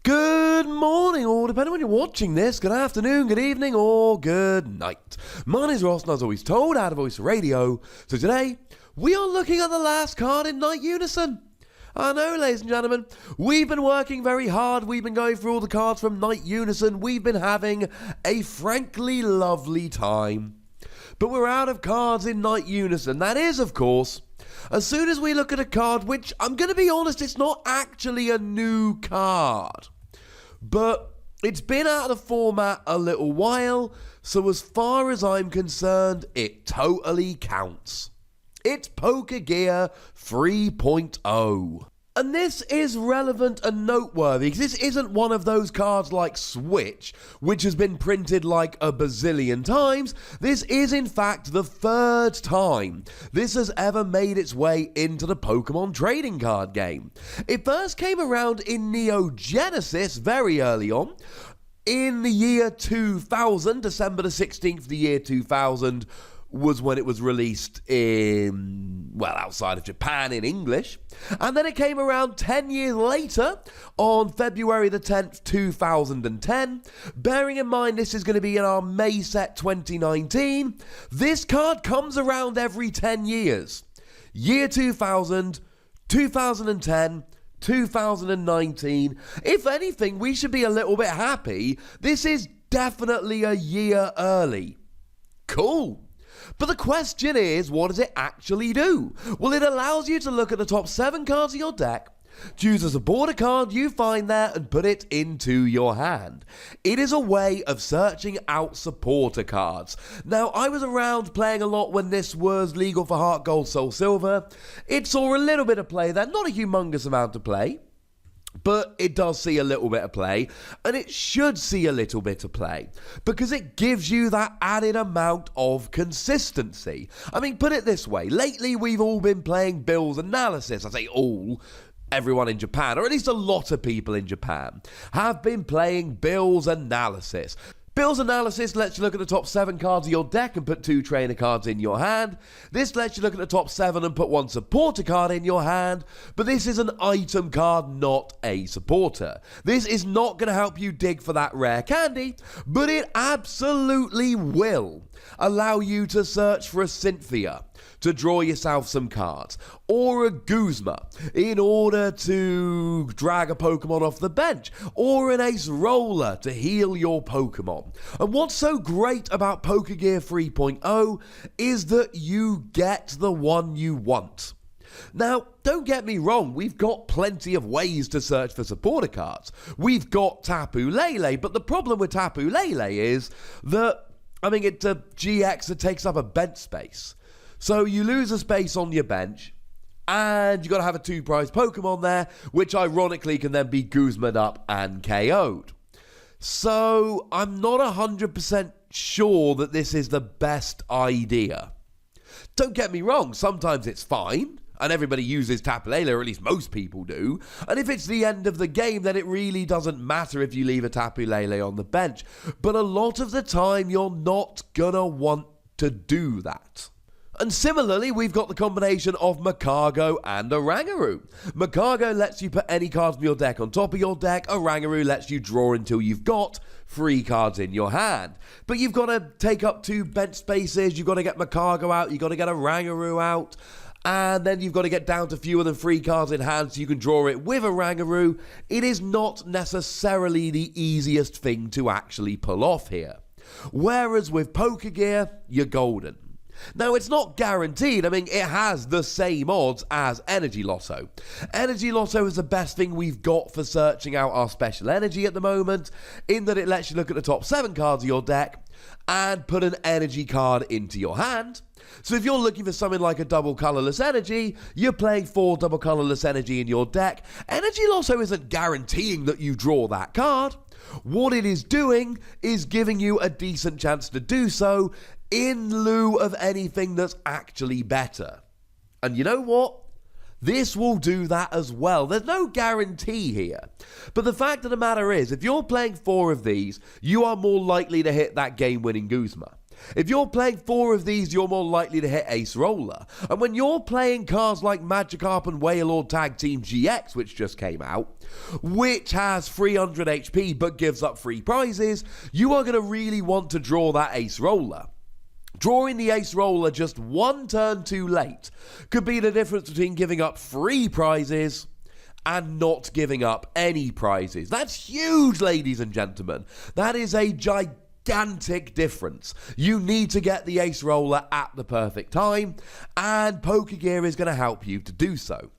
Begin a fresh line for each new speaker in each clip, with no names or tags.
Good morning, or depending on when you're watching this, good afternoon, good evening, or good night. My name's Ross, and as always told, out of Voice Radio. So today, we are looking at the last card in Night Unison. I know, ladies and gentlemen, we've been working very hard. We've been going through all the cards from Night Unison. We've been having a frankly lovely time. But we're out of cards in Night Unison. That is, of course, as soon as we look at a card, which, I'm going to be honest, it's not actually a new card. But it's been out of the format a little while, so as far as I'm concerned, it totally counts. It's Pokegear 3.0. And this is relevant and noteworthy, because this isn't one of those cards like Switch, which has been printed like a bazillion times. This is, in fact, the third time this has ever made its way into the Pokemon trading card game. It first came around in Neo Genesis very early on. In the year 2000, December the 16th, the year 2000, was when it was released in, well, outside of Japan in English. And then it came around 10 years later on February the 10th, 2010. Bearing in mind this is going to be in our May set 2019, this card comes around every 10 years. Year 2000, 2010, 2019. If anything, we should be a little bit happy. This is definitely a year early. Cool. But the question is, what does it actually do? Well, it allows you to look at the top 7 cards of your deck, choose a supporter card you find there, and put it into your hand. It is a way of searching out supporter cards. Now, I was around playing a lot when this was legal for Heart Gold, Soul Silver. It saw a little bit of play there, not a humongous amount of play. But it does see a little bit of play, and it should see a little bit of play, because it gives you that added amount of consistency. I mean, put it this way, lately we've all been playing Bill's Analysis. I say all, everyone in Japan, or at least a lot of people in Japan, have been playing Bill's Analysis. Bill's Analysis lets you look at the top 7 cards of your deck and put 2 trainer cards in your hand. This lets you look at the top 7 and put 1 supporter card in your hand, but this is an item card, not a supporter. This is not going to help you dig for that rare candy, but it absolutely will allow you to search for a Cynthia to draw yourself some cards, or a Guzma in order to drag a Pokemon off the bench, or an Ace Roller to heal your Pokemon. And what's so great about Pokegear 3.0 is that you get the one you want. Now, don't get me wrong, we've got plenty of ways to search for supporter cards. We've got Tapu Lele, but the problem with Tapu Lele is that, I mean, it's a GX that takes up a bench space. So you lose a space on your bench, and you've got to have a 2-prize Pokemon there, which ironically can then be Guzma'd up and KO'd. So I'm not 100% sure that this is the best idea. Don't get me wrong, sometimes it's fine, and everybody uses Tapu Lele, or at least most people do, and if it's the end of the game, then it really doesn't matter if you leave a Tapu Lele on the bench. But a lot of the time, you're not gonna want to do that. And similarly, we've got the combination of Magcargo and Oranguru. Magcargo lets you put any cards from your deck on top of your deck. Oranguru lets you draw until you've got 3 cards in your hand. But you've got to take up 2 bench spaces, you've got to get Magcargo out, you've got to get Oranguru out, and then you've got to get down to fewer than 3 cards in hand so you can draw it with Oranguru. It is not necessarily the easiest thing to actually pull off here. Whereas with Pokegear, you're golden. Now, it's not guaranteed. I mean, it has the same odds as Energy Lotto. Energy Lotto is the best thing we've got for searching out our special energy at the moment, in that it lets you look at the top 7 cards of your deck and put an energy card into your hand. So if you're looking for something like a double colorless energy, you're playing 4 double colorless energy in your deck. Energy Lotto isn't guaranteeing that you draw that card. What it is doing is giving you a decent chance to do so in lieu of anything that's actually better. And you know what? This will do that as well. There's no guarantee here. But the fact of the matter is, if you're playing 4 of these, you are more likely to hit that game-winning Guzma. If you're playing 4 of these, you're more likely to hit Ace Roller. And when you're playing cards like Magikarp and Wailord Tag Team GX, which just came out, which has 300 HP but gives up free prizes, you are going to really want to draw that Ace Roller. Drawing the Ace Roller just one turn too late could be the difference between giving up free prizes and not giving up any prizes. That's huge, ladies and gentlemen. That is a gigantic difference. You need to get the Ace Roller at the perfect time, and Pokegear is going to help you to do so.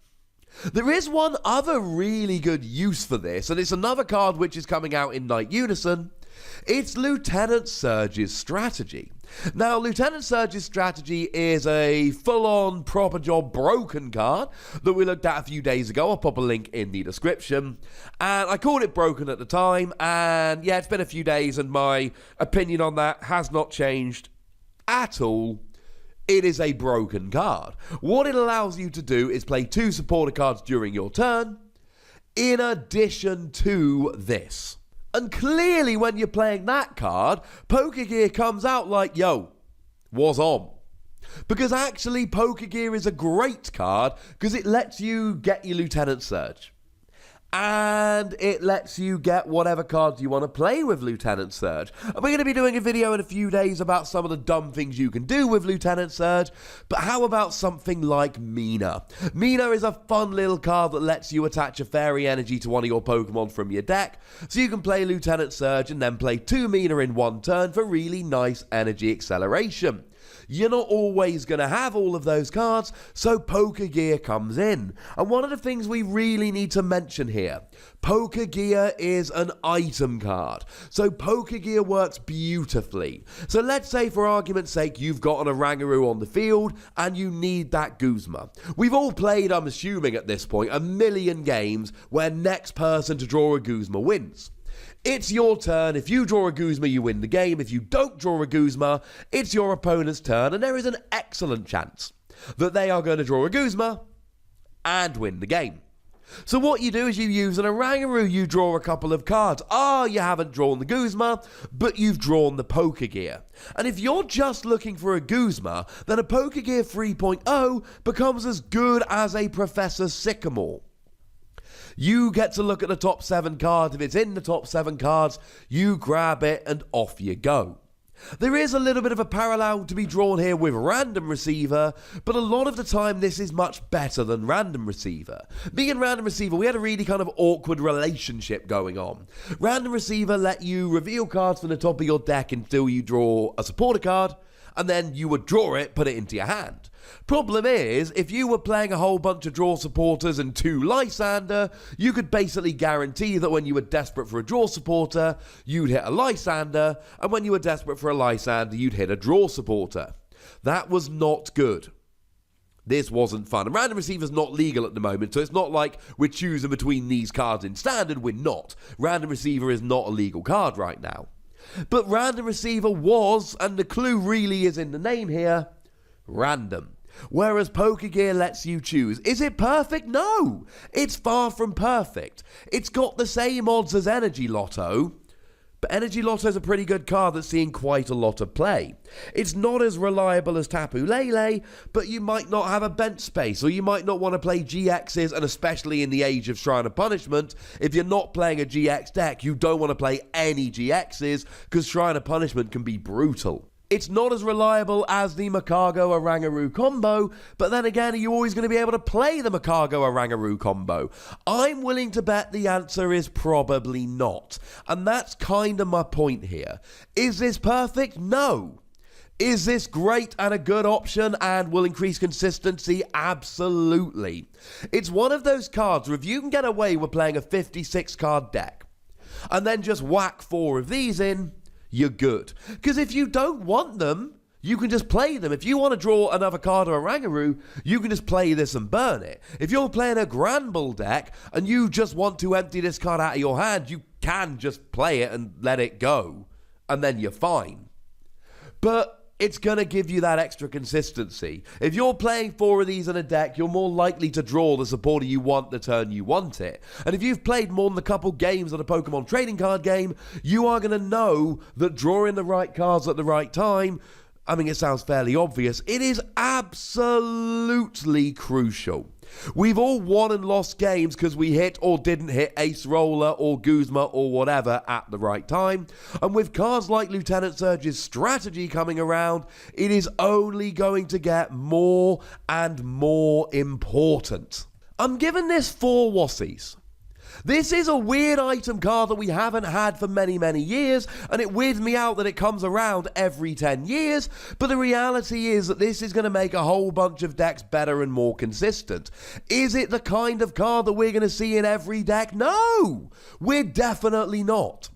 There is one other really good use for this, and it's another card which is coming out in Night Unison. It's Lieutenant Surge's Strategy. Now, Lieutenant Surge's Strategy is a full-on, proper job broken card that we looked at a few days ago. I'll pop a link in the description. And I called it broken at the time, and yeah, it's been a few days, and my opinion on that has not changed at all. It is a broken card. What it allows you to do is play 2 supporter cards during your turn, in addition to this. And clearly when you're playing that card, Pokegear comes out like, yo, was on. Because actually Pokegear is a great card because it lets you get your Lieutenant Surge. And it lets you get whatever cards you want to play with Lieutenant Surge. And we're going to be doing a video in a few days about some of the dumb things you can do with Lieutenant Surge. But how about something like Mina? Mina is a fun little card that lets you attach a fairy energy to one of your Pokemon from your deck. So you can play Lieutenant Surge and then play 2 Mina in one turn for really nice energy acceleration. You're not always going to have all of those cards, so Pokegear comes in. And one of the things we really need to mention here, Pokegear is an item card. So Pokegear works beautifully. So let's say, for argument's sake, you've got an Oranguru on the field and you need that Guzma. We've all played, I'm assuming at this point, a million games where next person to draw a Guzma wins. It's your turn. If you draw a Guzma, you win the game. If you don't draw a Guzma, it's your opponent's turn, and there is an excellent chance that they are going to draw a Guzma and win the game. So what you do is you use an Oranguru, you draw a couple of cards. You haven't drawn the Guzma, but you've drawn the Pokegear. And if you're just looking for a Guzma, then a Pokegear 3.0 becomes as good as a Professor Sycamore. You get to look at the top 7 cards. If it's in the top 7 cards, you grab it and off you go. There is a little bit of a parallel to be drawn here with Random Receiver, but a lot of the time this is much better than Random Receiver. Me and Random Receiver, we had a really kind of awkward relationship going on. Random Receiver let you reveal cards from the top of your deck until you draw a supporter card, and then you would draw it, put it into your hand. Problem is, if you were playing a whole bunch of draw supporters and 2 Lysander, you could basically guarantee that when you were desperate for a draw supporter, you'd hit a Lysander, and when you were desperate for a Lysander, you'd hit a draw supporter. That was not good. This wasn't fun. And Random Receiver's not legal at the moment, so it's not like we're choosing between these cards in Standard. We're not. Random Receiver is not a legal card right now. But Random Receiver was, and the clue really is in the name here, random. Whereas Pokegear lets you choose. Is it perfect? No! It's far from perfect. It's got the same odds as Energy Lotto, but Energy Lotto is a pretty good card that's seeing quite a lot of play. It's not as reliable as Tapu Lele, but you might not have a bench space, or you might not want to play GXs, and especially in the age of Shrine of Punishment, if you're not playing a GX deck, you don't want to play any GXs, because Shrine of Punishment can be brutal. It's not as reliable as the Makago-Oranguru combo, but then again, are you always going to be able to play the Makago-Oranguru combo? I'm willing to bet the answer is probably not. And that's kind of my point here. Is this perfect? No. Is this great and a good option and will increase consistency? Absolutely. It's one of those cards where if you can get away with playing a 56 card deck and then just whack 4 of these in, you're good. Because if you don't want them, you can just play them. If you want to draw another card or Oranguru, you can just play this and burn it. If you're playing a Granbull deck and you just want to empty this card out of your hand, you can just play it and let it go, and then you're fine. But it's going to give you that extra consistency. If you're playing 4 of these in a deck, you're more likely to draw the supporter you want the turn you want it. And if you've played more than a couple games of a Pokemon trading card game, you are going to know that drawing the right cards at the right time, I mean, it sounds fairly obvious, it is absolutely crucial. We've all won and lost games because we hit or didn't hit Ace Roller or Guzma or whatever at the right time. And with cards like Lieutenant Surge's strategy coming around, it is only going to get more and more important. I'm giving this 4 Wossies. This is a weird item card that we haven't had for many, many years, and it weirds me out that it comes around every 10 years, but the reality is that this is going to make a whole bunch of decks better and more consistent. Is it the kind of card that we're going to see in every deck? No! We're definitely not.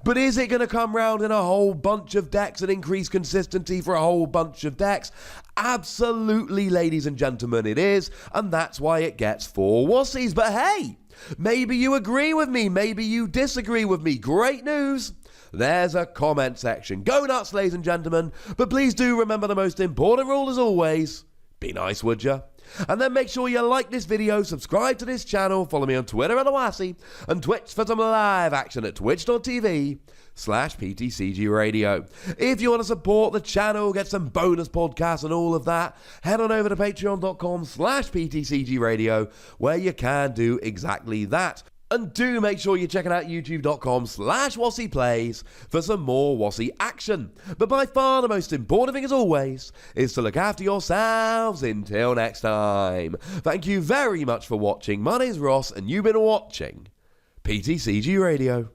But is it going to come round in a whole bunch of decks and increase consistency for a whole bunch of decks? Absolutely, ladies and gentlemen, it is, and that's why it gets 4 Wossies. But hey, maybe you agree with me, maybe you disagree with me. Great news! There's a comment section. Go nuts, ladies and gentlemen, but please do remember the most important rule as always. Be nice, would ya? And then make sure you like this video, subscribe to this channel, follow me on Twitter at Owassi, and Twitch for some live action at twitch.tv/PTCGRadio. If you want to support the channel, get some bonus podcasts and all of that, head on over to patreon.com/PTCGRadio, where you can do exactly that. And do make sure you're checking out youtube.com/WossiePlays for some more Wossie action. But by far the most important thing as always is to look after yourselves until next time. Thank you very much for watching. My name's Ross and you've been watching PTCG Radio.